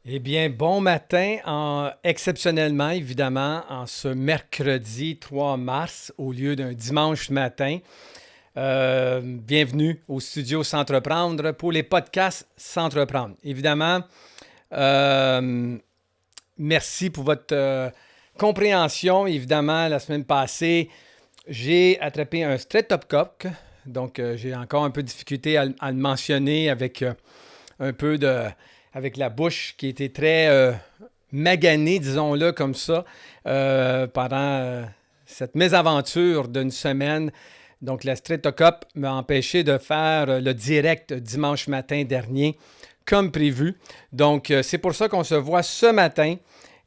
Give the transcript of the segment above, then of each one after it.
Eh bien, bon matin, exceptionnellement, évidemment, en ce mercredi 3 mars au lieu d'un dimanche matin. Bienvenue au studio S'entreprendre pour les podcasts S'entreprendre. Évidemment, euh, merci pour votre compréhension. Évidemment, la semaine passée, j'ai attrapé un streptocoque. Donc, j'ai encore un peu de difficulté à le mentionner avec un peu de avec la bouche qui était très maganée, disons-le comme ça, pendant cette mésaventure d'une semaine. Donc, la streptocoque m'a empêché de faire le direct dimanche matin dernier, comme prévu. Donc, c'est pour ça qu'on se voit ce matin.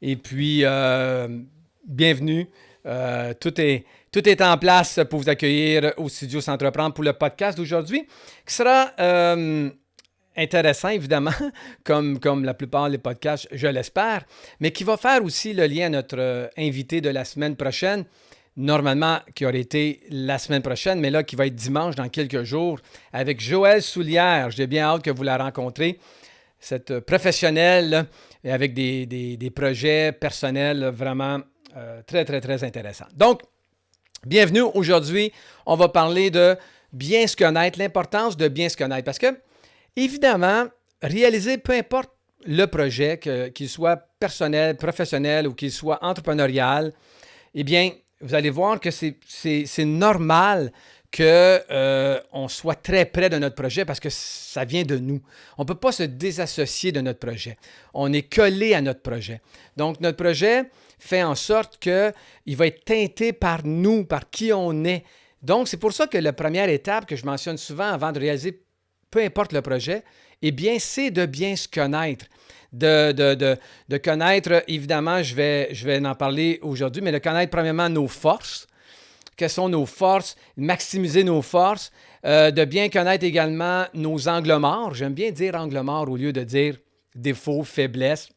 Et puis, bienvenue. Tout est en place pour vous accueillir au studio S'entreprendre pour le podcast d'aujourd'hui, qui sera intéressant, évidemment, comme la plupart des podcasts, je l'espère, mais qui va faire aussi le lien à notre invité de la semaine prochaine, normalement qui aurait été la semaine prochaine, mais là qui va être dimanche dans quelques jours, avec Joëlle Soulière. J'ai bien hâte que vous la rencontrez, cette professionnelle avec des projets personnels vraiment très, très, très intéressants. Donc, bienvenue. Aujourd'hui, on va parler de bien se connaître, l'importance de bien se connaître, parce que évidemment, réaliser peu importe le projet, qu'il soit personnel, professionnel ou qu'il soit entrepreneurial, eh bien, vous allez voir que c'est normal qu'on soit très près de notre projet parce que ça vient de nous. On ne peut pas se désassocier de notre projet. On est collé à notre projet. Donc, notre projet fait en sorte qu'il va être teinté par nous, par qui on est. Donc, c'est pour ça que la première étape que je mentionne souvent avant de réaliser peu importe le projet, eh bien, c'est de bien se connaître. De connaître, évidemment, je vais en parler aujourd'hui, mais de connaître premièrement nos forces. Quelles sont nos forces? Maximiser nos forces. De bien connaître également nos angles morts. J'aime bien dire angles morts au lieu de dire défauts, faiblesses.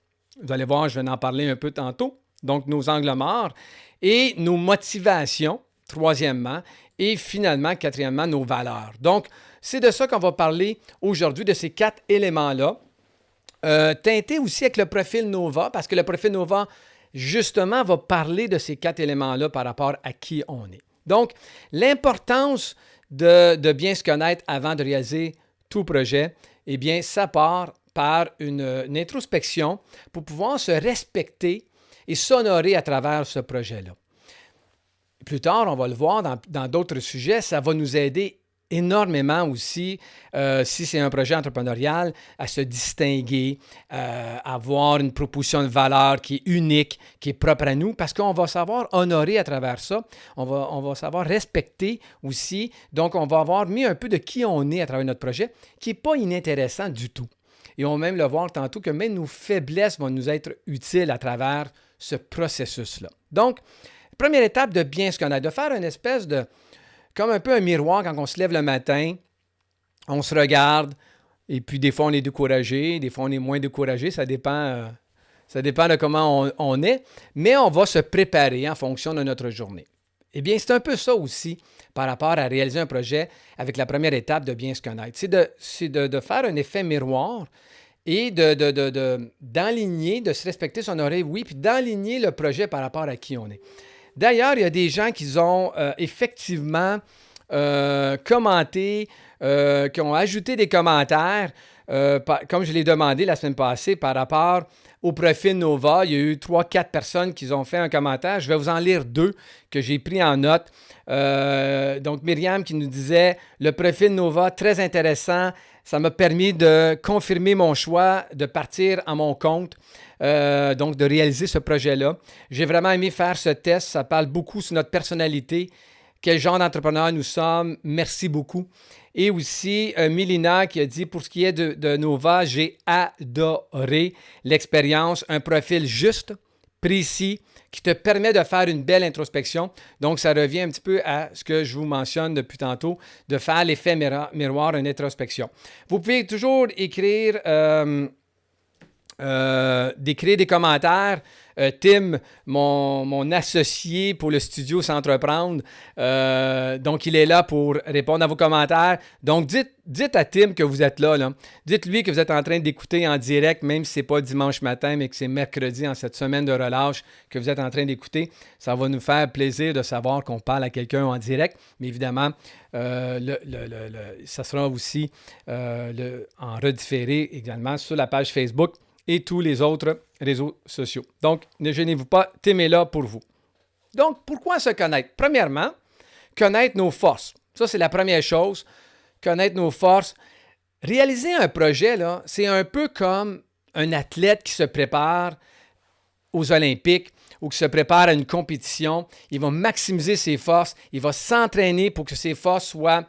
Vous allez voir, je vais en parler un peu tantôt. Donc, nos angles morts. Et nos motivations, troisièmement. Et finalement, quatrièmement, nos valeurs. Donc, c'est de ça qu'on va parler aujourd'hui, de ces 4 éléments-là. Teinté aussi avec le profil Nova, parce que le profil Nova, justement, va parler de ces 4 éléments-là par rapport à qui on est. Donc, l'importance de bien se connaître avant de réaliser tout projet, eh bien, ça part par une introspection pour pouvoir se respecter et s'honorer à travers ce projet-là. Plus tard, on va le voir dans d'autres sujets, ça va nous aider énormément aussi, si c'est un projet entrepreneurial, à se distinguer, à avoir une proposition de valeur qui est unique, qui est propre à nous, parce qu'on va savoir honorer à travers ça, on va savoir respecter aussi, donc on va avoir mis un peu de qui on est à travers notre projet, qui n'est pas inintéressant du tout. Et on va même le voir tantôt que même nos faiblesses vont nous être utiles à travers ce processus-là. Donc, première étape de bien se connaître, de faire une espèce de, comme un peu un miroir quand on se lève le matin, on se regarde, et puis des fois on est découragé, des fois on est moins découragé, ça dépend de comment on est, mais on va se préparer en fonction de notre journée. Eh bien, c'est un peu ça aussi par rapport à réaliser un projet avec la première étape de bien se connaître. C'est de faire un effet miroir et d'enligner, de se respecter son oreille, oui, puis d'enligner le projet par rapport à qui on est. D'ailleurs, il y a des gens qui ont effectivement commenté, qui ont ajouté des commentaires, comme je l'ai demandé la semaine passée, par rapport au profil Nova. Il y a eu 3-4 personnes qui ont fait un commentaire. Je vais vous en lire 2 que j'ai pris en note. Donc, Myriam qui nous disait « Le profil Nova, très intéressant. Ça m'a permis de confirmer mon choix de partir à mon compte. » Donc, de réaliser ce projet-là. J'ai vraiment aimé faire ce test. Ça parle beaucoup sur notre personnalité. Quel genre d'entrepreneur nous sommes. Merci beaucoup. Et aussi, Mélina qui a dit, pour ce qui est de Nova, j'ai adoré l'expérience. Un profil juste, précis, qui te permet de faire une belle introspection. Donc, ça revient un petit peu à ce que je vous mentionne depuis tantôt, de faire l'effet miroir, une introspection. Vous pouvez toujours écrire... d'écrire des commentaires Tim, mon associé pour le studio S'entreprendre. Donc, il est là pour répondre à vos commentaires. Donc, dites à Tim que vous êtes là. Dites-lui que vous êtes en train d'écouter en direct, même si ce n'est pas dimanche matin, mais que c'est mercredi en cette semaine de relâche que vous êtes en train d'écouter. Ça va nous faire plaisir de savoir qu'on parle à quelqu'un en direct. Mais évidemment, ça sera aussi en redifféré également sur la page Facebook et tous les autres réseaux sociaux. Donc, ne gênez-vous pas, Tim est là pour vous. Donc, pourquoi se connaître? Premièrement, connaître nos forces. Ça, c'est la première chose. Connaître nos forces. Réaliser un projet, là, c'est un peu comme un athlète qui se prépare aux Olympiques ou qui se prépare à une compétition. Il va maximiser ses forces. Il va s'entraîner pour que ses forces soient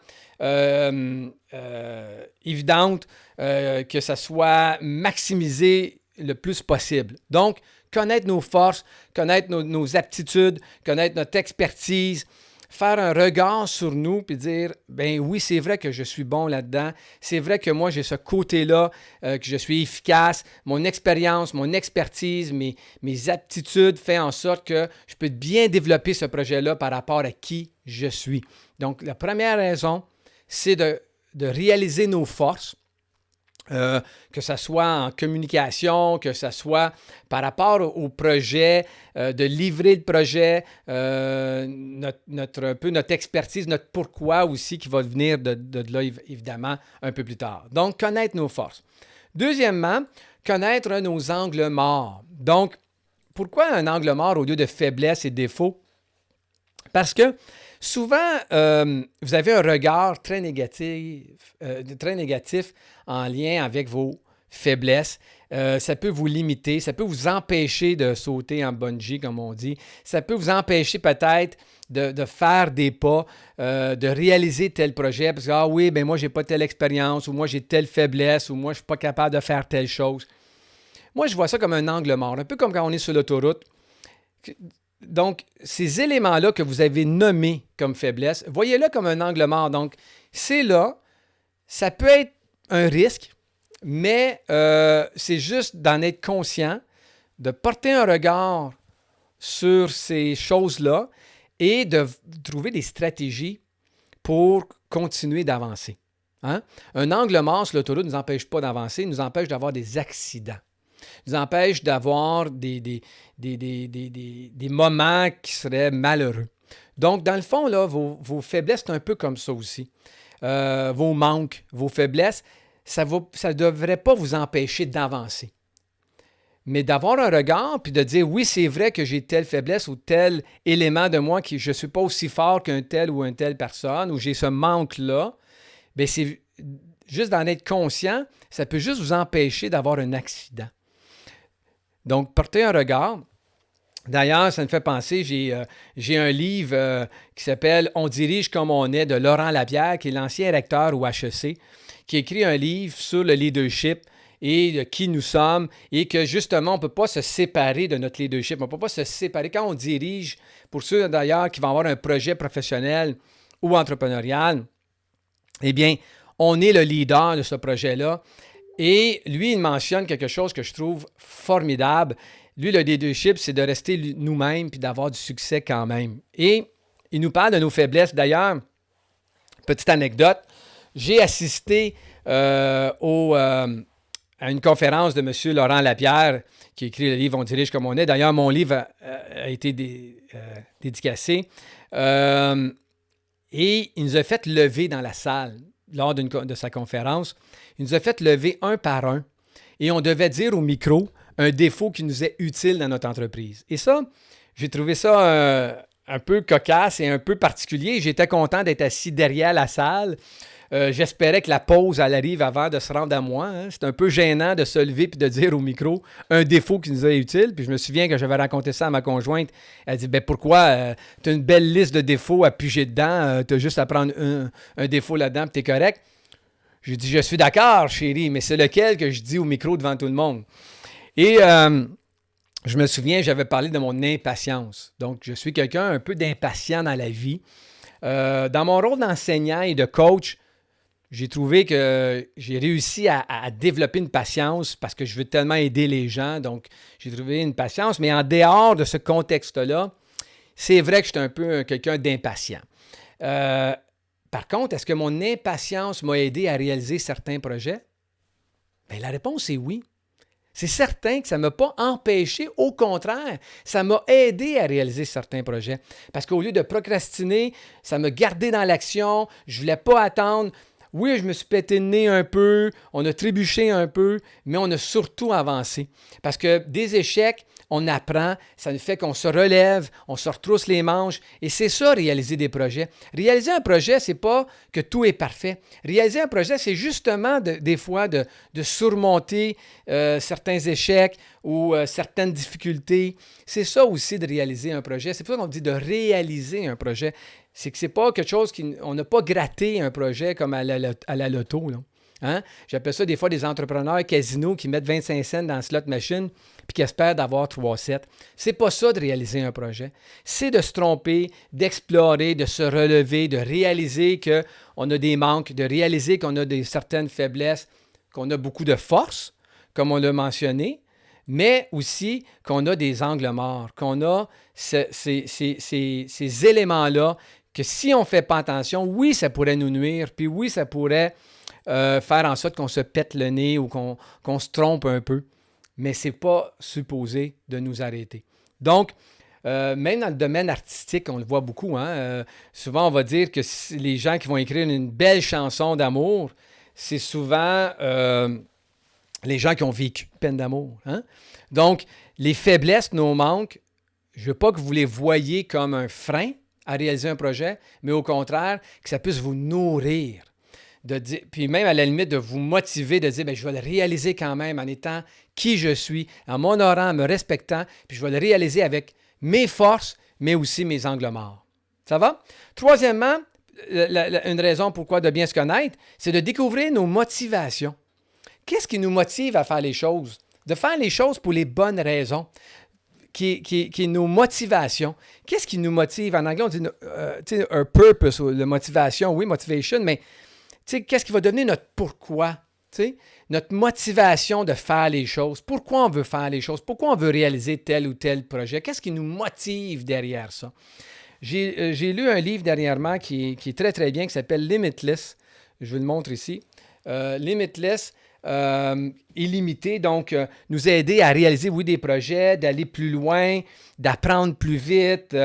évidentes, que ça soit maximisé le plus possible. Donc, connaître nos forces, connaître nos aptitudes, connaître notre expertise, faire un regard sur nous et dire, ben oui, c'est vrai que je suis bon là-dedans, c'est vrai que moi, j'ai ce côté-là, que je suis efficace, mon expérience, mon expertise, mes aptitudes font en sorte que je peux bien développer ce projet-là par rapport à qui je suis. Donc, la première raison, c'est de réaliser nos forces, que ce soit en communication, que ce soit par rapport au projet, de livrer le projet, notre expertise, notre pourquoi aussi qui va venir de là, évidemment, un peu plus tard. Donc, connaître nos forces. Deuxièmement, connaître nos angles morts. Donc, pourquoi un angle mort au lieu de faiblesse et défaut? Parce que souvent, vous avez un regard très négatif en lien avec vos faiblesses. Ça peut vous limiter, ça peut vous empêcher de sauter en bungee, comme on dit. Ça peut vous empêcher peut-être de faire des pas, de réaliser tel projet, parce que, ah oui, ben moi, j'ai pas telle expérience, ou moi, j'ai telle faiblesse, ou moi, je suis pas capable de faire telle chose. Moi, je vois ça comme un angle mort, un peu comme quand on est sur l'autoroute. Donc, ces éléments-là que vous avez nommés comme faiblesse, voyez-le comme un angle mort. Donc, c'est là, ça peut être un risque, mais c'est juste d'en être conscient, de porter un regard sur ces choses-là et de trouver des stratégies pour continuer d'avancer. Hein? Un angle mort sur l'autoroute ne nous empêche pas d'avancer, nous empêche d'avoir des accidents. Nous empêche d'avoir des moments qui seraient malheureux. Donc, dans le fond, là, vos faiblesses, c'est un peu comme ça aussi. Vos manques, vos faiblesses, ça ne devrait pas vous empêcher d'avancer. Mais d'avoir un regard, puis de dire, oui, c'est vrai que j'ai telle faiblesse ou tel élément de moi que je ne suis pas aussi fort qu'un tel ou une telle personne, ou j'ai ce manque-là, bien, c'est juste d'en être conscient, ça peut juste vous empêcher d'avoir un accident. Donc, portez un regard. D'ailleurs, ça me fait penser, j'ai un livre qui s'appelle « On dirige comme on est » de Laurent Lapierre, qui est l'ancien recteur au HEC, qui a écrit un livre sur le leadership et de qui nous sommes et que justement, on ne peut pas se séparer de notre leadership. On ne peut pas se séparer. Quand on dirige, pour ceux d'ailleurs qui vont avoir un projet professionnel ou entrepreneurial, eh bien, on est le leader de ce projet-là. Et lui, il mentionne quelque chose que je trouve formidable. Lui, le leadership, c'est de rester nous-mêmes puis d'avoir du succès quand même. Et il nous parle de nos faiblesses. D'ailleurs, petite anecdote, j'ai assisté à une conférence de M. Laurent Lapierre qui écrit le livre « On dirige comme on est ». D'ailleurs, mon livre a été dédicacé. Et il nous a fait lever dans la salle lors de sa conférence. Il nous a fait lever un par un et on devait dire au micro un défaut qui nous est utile dans notre entreprise. Et ça, j'ai trouvé ça un peu cocasse et un peu particulier. J'étais content d'être assis derrière la salle. J'espérais que la pause, elle arrive avant de se rendre à moi. Hein. C'est un peu gênant de se lever et de dire au micro un défaut qui nous est utile. Puis je me souviens que j'avais raconté ça à ma conjointe. Elle dit, ben pourquoi? Tu as une belle liste de défauts à piger dedans. Tu as juste à prendre un défaut là-dedans et tu es correct. J'ai dit, je suis d'accord, chérie, mais c'est lequel que je dis au micro devant tout le monde? Et je me souviens, j'avais parlé de mon impatience. Donc, je suis quelqu'un un peu d'impatient dans la vie. Dans mon rôle d'enseignant et de coach, j'ai trouvé que j'ai réussi à développer une patience parce que je veux tellement aider les gens. Donc, j'ai trouvé une patience. Mais en dehors de ce contexte-là, c'est vrai que je suis un peu quelqu'un d'impatient. Par contre, est-ce que mon impatience m'a aidé à réaliser certains projets? Bien, la réponse est oui. C'est certain que ça ne m'a pas empêché, au contraire, ça m'a aidé à réaliser certains projets. Parce qu'au lieu de procrastiner, ça m'a gardé dans l'action, je ne voulais pas attendre. Oui, je me suis pété le nez un peu, on a trébuché un peu, mais on a surtout avancé. Parce que des échecs, on apprend, ça nous fait qu'on se relève, on se retrousse les manches. Et c'est ça, réaliser des projets. Réaliser un projet, c'est pas que tout est parfait. Réaliser un projet, c'est justement des fois de surmonter certains échecs ou certaines difficultés. C'est ça aussi de réaliser un projet. C'est pour ça qu'on dit de réaliser un projet. C'est que c'est pas quelque chose on n'a pas gratté un projet comme à la loto, là. Hein? J'appelle ça des fois des entrepreneurs casinos qui mettent 25 cents dans la slot machine puis qui espèrent d'avoir 3-7. C'est pas ça de réaliser un projet. C'est de se tromper, d'explorer, de se relever, de réaliser qu'on a des manques, de réaliser qu'on a certaines faiblesses, qu'on a beaucoup de force, comme on l'a mentionné, mais aussi qu'on a des angles morts, qu'on a ces éléments-là que si on ne fait pas attention, oui, ça pourrait nous nuire, puis oui, ça pourrait faire en sorte qu'on se pète le nez ou qu'on se trompe un peu. Mais ce n'est pas supposé de nous arrêter. Donc, même dans le domaine artistique, on le voit beaucoup. Hein? Souvent, on va dire que les gens qui vont écrire une belle chanson d'amour, c'est souvent les gens qui ont vécu une peine d'amour. Hein? Donc, les faiblesses, nos manques, je ne veux pas que vous les voyiez comme un frein à réaliser un projet, mais au contraire, que ça puisse vous nourrir. Puis même à la limite de vous motiver, de dire, bien, je vais le réaliser quand même en étant qui je suis, en m'honorant, en me respectant, puis je vais le réaliser avec mes forces, mais aussi mes angles morts. Ça va? Troisièmement, une raison pourquoi de bien se connaître, c'est de découvrir nos motivations. Qu'est-ce qui nous motive à faire les choses? De faire les choses pour les bonnes raisons, qui est nos motivations. Qu'est-ce qui nous motive? En anglais, on dit un purpose, ou la motivation, oui, motivation, mais qu'est-ce qui va devenir notre pourquoi? Notre motivation de faire les choses. Pourquoi on veut faire les choses? Pourquoi on veut réaliser tel ou tel projet? Qu'est-ce qui nous motive derrière ça? J'ai lu un livre dernièrement qui est très, très bien, qui s'appelle Limitless. Je vous le montre ici. Limitless, illimité, donc nous aider à réaliser, oui, des projets, d'aller plus loin, d'apprendre plus vite,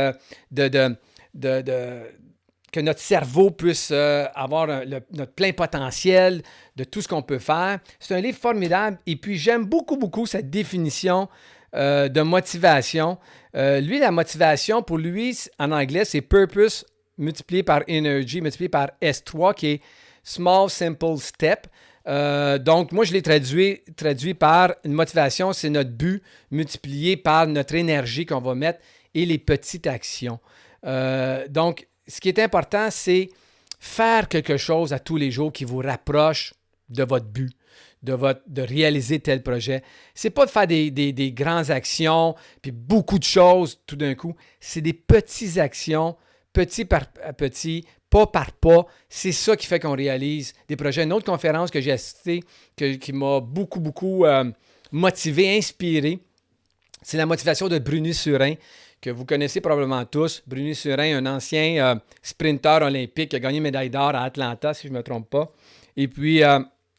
que notre cerveau puisse avoir notre plein potentiel de tout ce qu'on peut faire. C'est un livre formidable et puis j'aime beaucoup, beaucoup cette définition de motivation. Lui, la motivation, pour lui, en anglais, c'est purpose multiplié par energy, multiplié par S3, qui est small, simple step. Donc, moi, je l'ai traduit par une motivation, c'est notre but multiplié par notre énergie qu'on va mettre et les petites actions. Donc, ce qui est important, c'est faire quelque chose à tous les jours qui vous rapproche de votre but, de réaliser tel projet. C'est pas de faire des grandes actions, puis beaucoup de choses tout d'un coup. C'est des petites actions, petit par petit, pas par pas. C'est ça qui fait qu'on réalise des projets. Une autre conférence que j'ai assistée qui m'a beaucoup, beaucoup motivé, inspiré, c'est la motivation de Bruni Surin, que vous connaissez probablement tous. Bruni Surin, un ancien sprinteur olympique qui a gagné médaille d'or à Atlanta, si je ne me trompe pas. Et puis,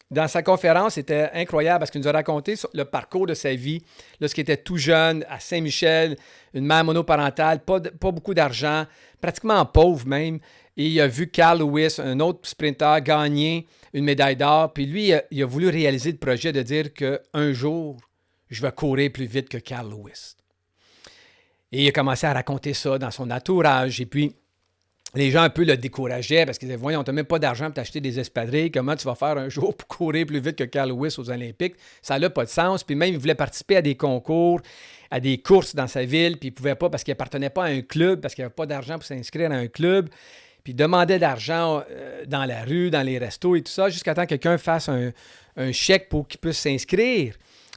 dans sa conférence, c'était incroyable parce qu'il nous a raconté le parcours de sa vie lorsqu'il était tout jeune, à Saint-Michel, une mère monoparentale, pas beaucoup d'argent, pratiquement pauvre même. Et il a vu Carl Lewis, un autre sprinteur, gagner une médaille d'or. Puis lui, il a voulu réaliser le projet de dire qu'un jour, je vais courir plus vite que Carl Lewis. Et il a commencé à raconter ça dans son entourage. Et puis, les gens un peu le décourageaient parce qu'ils disaient, voyons, on n'a même pas d'argent pour t'acheter des espadrilles. Comment tu vas faire un jour pour courir plus vite que Carl Lewis aux Olympiques? Ça n'a pas de sens. Puis même, il voulait participer à des concours, à des courses dans sa ville. Puis il ne pouvait pas parce qu'il n'appartenait pas à un club, parce qu'il n'avait pas d'argent pour s'inscrire à un club. Puis il demandait d'argent dans la rue, dans les restos et tout ça, jusqu'à temps que quelqu'un fasse un chèque pour qu'il puisse s'inscrire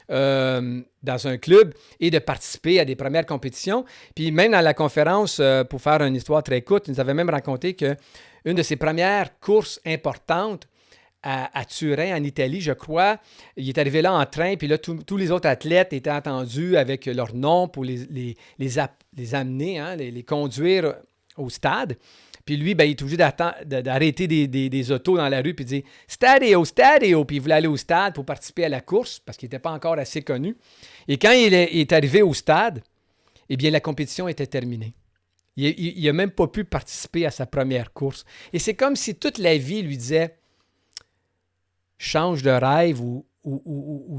dans un club et de participer à des premières compétitions. Puis même dans la conférence, pour faire une histoire très courte, il nous avait même raconté qu'une de ses premières courses importantes à Turin, en Italie, je crois. Il est arrivé là en train, puis là, tous les autres athlètes étaient attendus avec leur nom pour les amener, hein, les conduire au stade. Puis lui, ben, il est obligé d'arrêter des autos dans la rue puis de dire « Stadio, Stadio », puis il voulait aller au stade pour participer à la course parce qu'il n'était pas encore assez connu. Et quand il est arrivé au stade, eh bien, la compétition était terminée. Il n'a même pas pu participer à sa première course. Et c'est comme si toute la vie lui disait « Change de rêve ou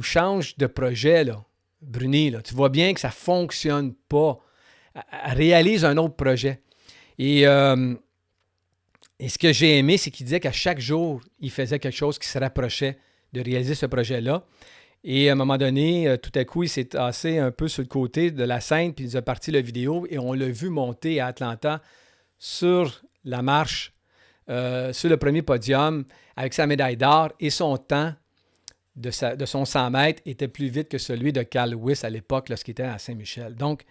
change de projet, là, Bruni. Là. Tu vois bien que ça ne fonctionne pas. Réalise un autre projet. » Et ce que j'ai aimé, c'est qu'il disait qu'à chaque jour, il faisait quelque chose qui se rapprochait de réaliser ce projet-là. Et à un moment donné, tout à coup, il s'est tassé un peu sur le côté de la scène, puis il nous a parti la vidéo et on l'a vu monter à Atlanta sur la marche, sur le premier podium, avec sa médaille d'or et son temps de son 100 mètres était plus vite que celui de Carl Lewis à l'époque lorsqu'il était à Saint-Michel. Donc,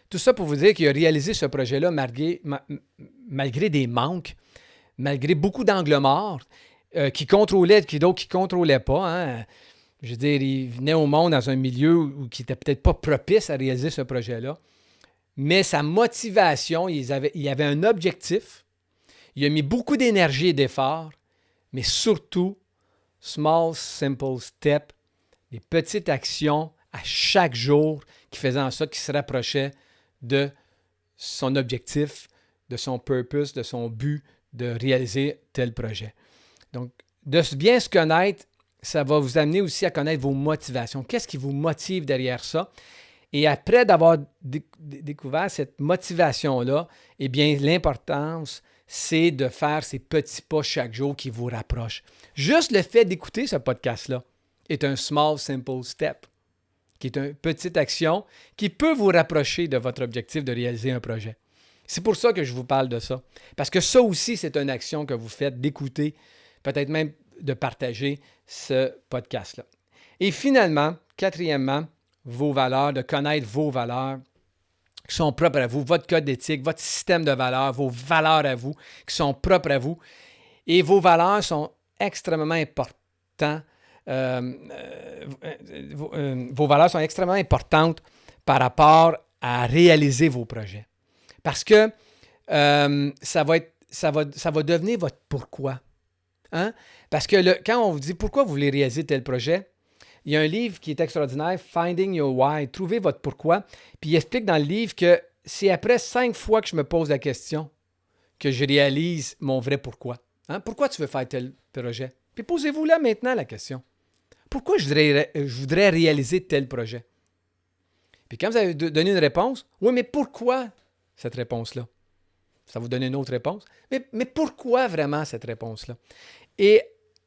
tout ça pour vous dire qu'il a réalisé ce projet-là malgré des manques, malgré beaucoup d'angles morts, qui contrôlaient, d'autres qui ne contrôlaient pas. Hein. Je veux dire, il venait au monde dans un milieu qui n'était peut-être pas propice à réaliser ce projet-là. Mais sa motivation, il avait un objectif. Il a mis beaucoup d'énergie et d'efforts, mais surtout, small, simple step, des petites actions à chaque jour qui faisaient en sorte qu'il se rapprochait de son objectif, de son purpose, de son but de réaliser tel projet. Donc, de bien se connaître, ça va vous amener aussi à connaître vos motivations. Qu'est-ce qui vous motive derrière ça? Et après d'avoir découvert cette motivation-là, eh bien, l'importance, c'est de faire ces petits pas chaque jour qui vous rapprochent. Juste le fait d'écouter ce podcast-là est un small, simple step, qui est une petite action qui peut vous rapprocher de votre objectif de réaliser un projet. C'est pour ça que je vous parle de ça. Parce que ça aussi, c'est une action que vous faites d'écouter, peut-être même de partager ce podcast-là. Et finalement, quatrièmement, vos valeurs, de connaître vos valeurs qui sont propres à vous, votre code d'éthique, votre système de valeurs, vos valeurs à vous qui sont propres à vous. Et vos valeurs sont extrêmement importantes. Vos valeurs sont extrêmement importantes par rapport à réaliser vos projets. Parce que ça va devenir votre pourquoi. Hein? Parce que quand on vous dit pourquoi vous voulez réaliser tel projet, il y a un livre qui est extraordinaire, Finding Your Why, Trouvez votre pourquoi. Puis il explique dans le livre que c'est après 5 fois que je me pose la question que je réalise mon vrai pourquoi. Hein? Pourquoi tu veux faire tel projet? Puis posez-vous là maintenant la question. Pourquoi je voudrais réaliser tel projet? Puis quand vous avez donné une réponse, oui, mais pourquoi cette réponse-là? Ça vous donne une autre réponse. Mais pourquoi vraiment cette réponse-là? Et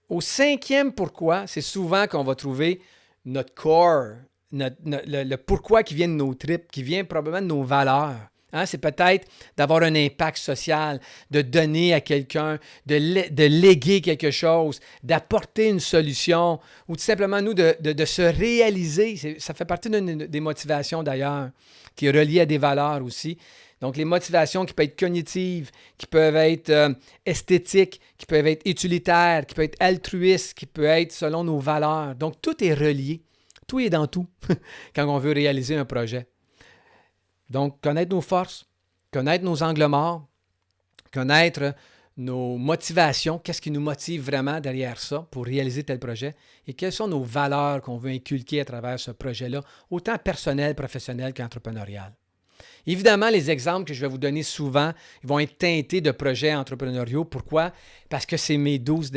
au 5e pourquoi, c'est souvent qu'on va trouver notre core, le pourquoi qui vient de nos tripes, qui vient probablement de nos valeurs. Hein? C'est peut-être d'avoir un impact social, de donner à quelqu'un, de léguer quelque chose, d'apporter une solution, ou tout simplement, nous, de se réaliser. Ça fait partie des motivations, d'ailleurs, qui est reliée à des valeurs aussi. Donc, les motivations qui peuvent être cognitives, qui peuvent être esthétiques, qui peuvent être utilitaires, qui peuvent être altruistes, qui peuvent être selon nos valeurs. Donc, tout est relié. Tout est dans tout quand on veut réaliser un projet. Donc, connaître nos forces, connaître nos angles morts, connaître nos motivations, qu'est-ce qui nous motive vraiment derrière ça pour réaliser tel projet et quelles sont nos valeurs qu'on veut inculquer à travers ce projet-là, autant personnel, professionnel qu'entrepreneurial. Évidemment, les exemples que je vais vous donner souvent ils vont être teintés de projets entrepreneuriaux. Pourquoi? Parce que c'est mes 10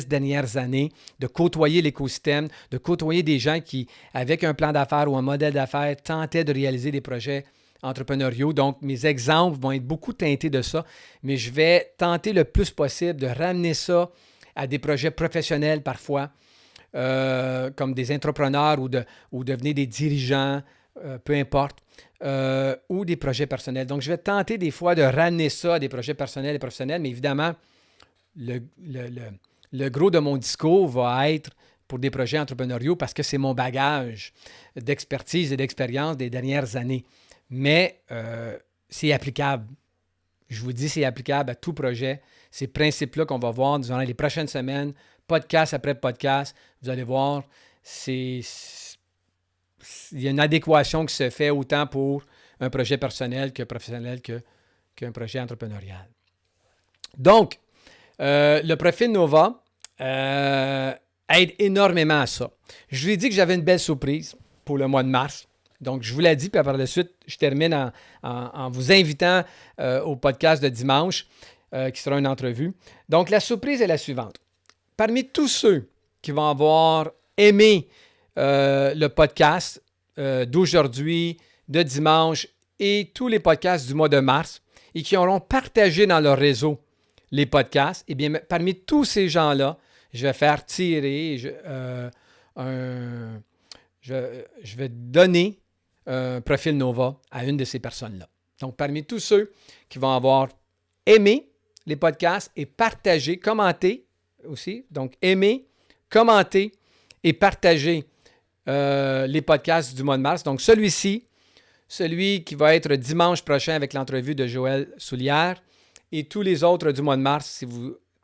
dernières années de côtoyer l'écosystème, de côtoyer des gens qui, avec un plan d'affaires ou un modèle d'affaires, tentaient de réaliser des projets entrepreneuriaux. Donc, mes exemples vont être beaucoup teintés de ça, mais je vais tenter le plus possible de ramener ça à des projets professionnels parfois, comme des entrepreneurs ou devenir des dirigeants, peu importe, ou des projets personnels. Donc, je vais tenter des fois de ramener ça à des projets personnels et professionnels, mais évidemment, le gros de mon discours va être pour des projets entrepreneuriaux parce que c'est mon bagage d'expertise et d'expérience des dernières années. Mais c'est applicable. Je vous dis, c'est applicable à tout projet. Ces principes-là qu'on va voir durant les prochaines semaines, podcast après podcast, vous allez voir, il y a une adéquation qui se fait autant pour un projet personnel que professionnel qu'un projet entrepreneurial. Donc, le profil Nova aide énormément à ça. Je vous ai dit que j'avais une belle surprise pour le mois de mars. Donc, je vous l'ai dit, puis par la suite, je termine en vous invitant au podcast de dimanche, qui sera une entrevue. Donc, la surprise est la suivante. Parmi tous ceux qui vont avoir aimé le podcast d'aujourd'hui, de dimanche et tous les podcasts du mois de mars et qui auront partagé dans leur réseau les podcasts, eh bien, parmi tous ces gens-là, je vais faire tirer, je vais donner un profil Nova à une de ces personnes-là. Donc, parmi tous ceux qui vont avoir aimé les podcasts et partagé, commenté aussi, donc aimer, commenter et partager les podcasts du mois de mars. Donc, celui-ci, celui qui va être dimanche prochain avec l'entrevue de Joël Soulière et tous les autres du mois de mars,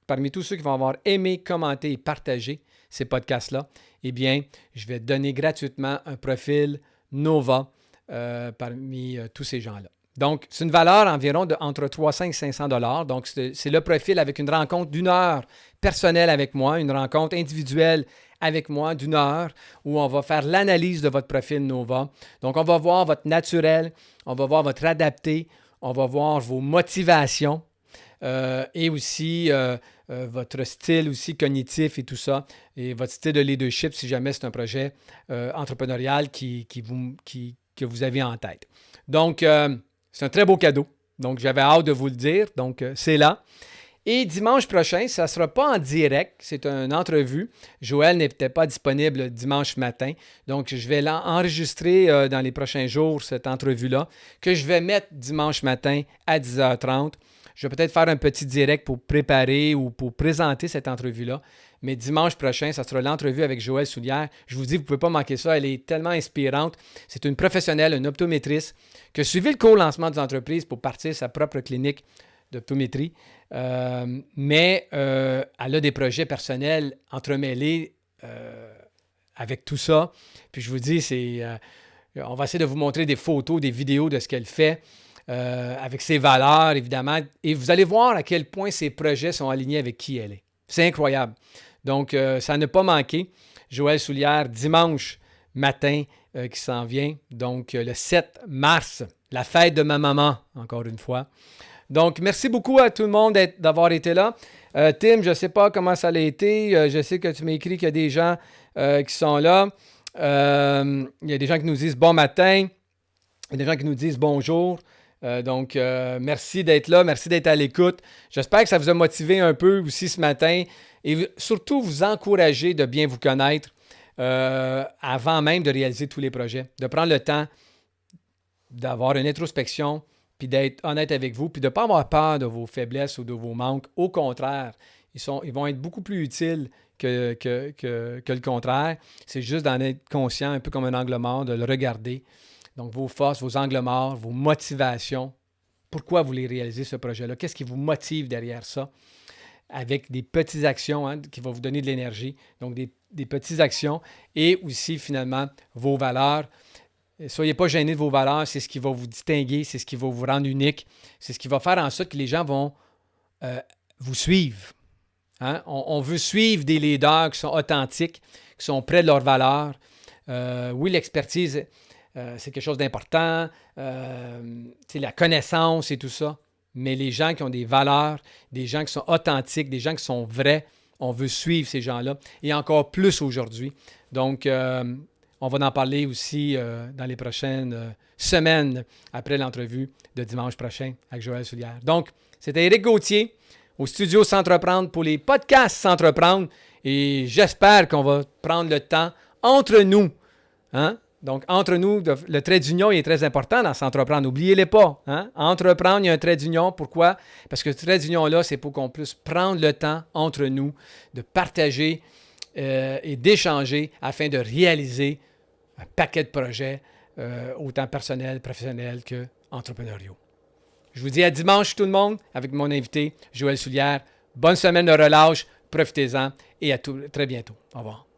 parmi tous ceux qui vont avoir aimé, commenté et partagé ces podcasts-là, eh bien, je vais donner gratuitement un profil Nova parmi tous ces gens-là. Donc, c'est une valeur environ entre 300 et 500 $. Donc, c'est le profil avec une rencontre d'1 heure personnelle avec moi, une rencontre individuelle avec moi d'1 heure où on va faire l'analyse de votre profil Nova. Donc, on va voir votre naturel, on va voir votre adapté, on va voir vos motivations et aussi votre style aussi cognitif et tout ça, et votre style de leadership si jamais c'est un projet entrepreneurial que vous avez en tête. Donc, c'est un très beau cadeau. Donc, j'avais hâte de vous le dire. Donc, c'est là. Et dimanche prochain, ça ne sera pas en direct. C'est une entrevue. Joël n'était pas disponible dimanche matin. Donc, je vais l'enregistrer dans les prochains jours, cette entrevue-là, que je vais mettre dimanche matin à 10h30. Je vais peut-être faire un petit direct pour préparer ou pour présenter cette entrevue-là. Mais dimanche prochain, ça sera l'entrevue avec Joël Soulière. Je vous dis, vous ne pouvez pas manquer ça. Elle est tellement inspirante. C'est une professionnelle, une optométriste, qui a suivi le co-lancement des entreprises pour partir sa propre clinique d'optométrie. Mais elle a des projets personnels entremêlés avec tout ça. Puis je vous dis, on va essayer de vous montrer des photos, des vidéos de ce qu'elle fait. Avec ses valeurs, évidemment. Et vous allez voir à quel point ses projets sont alignés avec qui elle est. C'est incroyable. Donc, ça n'a pas manqué. Joël Soulière, dimanche matin qui s'en vient. Donc, le 7 mars, la fête de ma maman, encore une fois. Donc, merci beaucoup à tout le monde d'avoir été là. Tim, je ne sais pas comment ça a été. Je sais que tu m'as écrit qu'il y a des gens qui sont là. Il y a des gens qui nous disent bon matin. Il y a des gens qui nous disent bonjour. Donc, merci d'être là, merci d'être à l'écoute. J'espère que ça vous a motivé un peu aussi ce matin et surtout vous encourager de bien vous connaître avant même de réaliser tous les projets, de prendre le temps d'avoir une introspection, puis d'être honnête avec vous, puis de ne pas avoir peur de vos faiblesses ou de vos manques. Au contraire, ils vont être beaucoup plus utiles que le contraire. C'est juste d'en être conscient, un peu comme un angle mort, de le regarder. Donc, vos forces, vos angles morts, vos motivations. Pourquoi vous voulez réaliser ce projet-là? Qu'est-ce qui vous motive derrière ça? Avec des petites actions qui vont vous donner de l'énergie. Donc, des petites actions et aussi, finalement, vos valeurs. Soyez pas gênés de vos valeurs. C'est ce qui va vous distinguer. C'est ce qui va vous rendre unique. C'est ce qui va faire en sorte que les gens vont vous suivre. Hein? On veut suivre des leaders qui sont authentiques, qui sont près de leurs valeurs. Oui, l'expertise... c'est quelque chose d'important, la connaissance et tout ça. Mais les gens qui ont des valeurs, des gens qui sont authentiques, des gens qui sont vrais, on veut suivre ces gens-là. Et encore plus aujourd'hui. Donc, on va en parler aussi dans les prochaines semaines après l'entrevue de dimanche prochain avec Joël Soulière. Donc, c'était Éric Gauthier au studio S'entreprendre pour les podcasts S'entreprendre. Et j'espère qu'on va prendre le temps entre nous, hein? Donc, entre nous, le trait d'union est très important dans S'entreprendre. N'oubliez-les pas. Hein? Entreprendre, il y a un trait d'union. Pourquoi? Parce que ce trait d'union-là, c'est pour qu'on puisse prendre le temps entre nous de partager et d'échanger afin de réaliser un paquet de projets, autant personnels, professionnels qu'entrepreneuriaux. Je vous dis à dimanche tout le monde avec mon invité Joël Soulière. Bonne semaine de relâche, profitez-en et à très bientôt. Au revoir.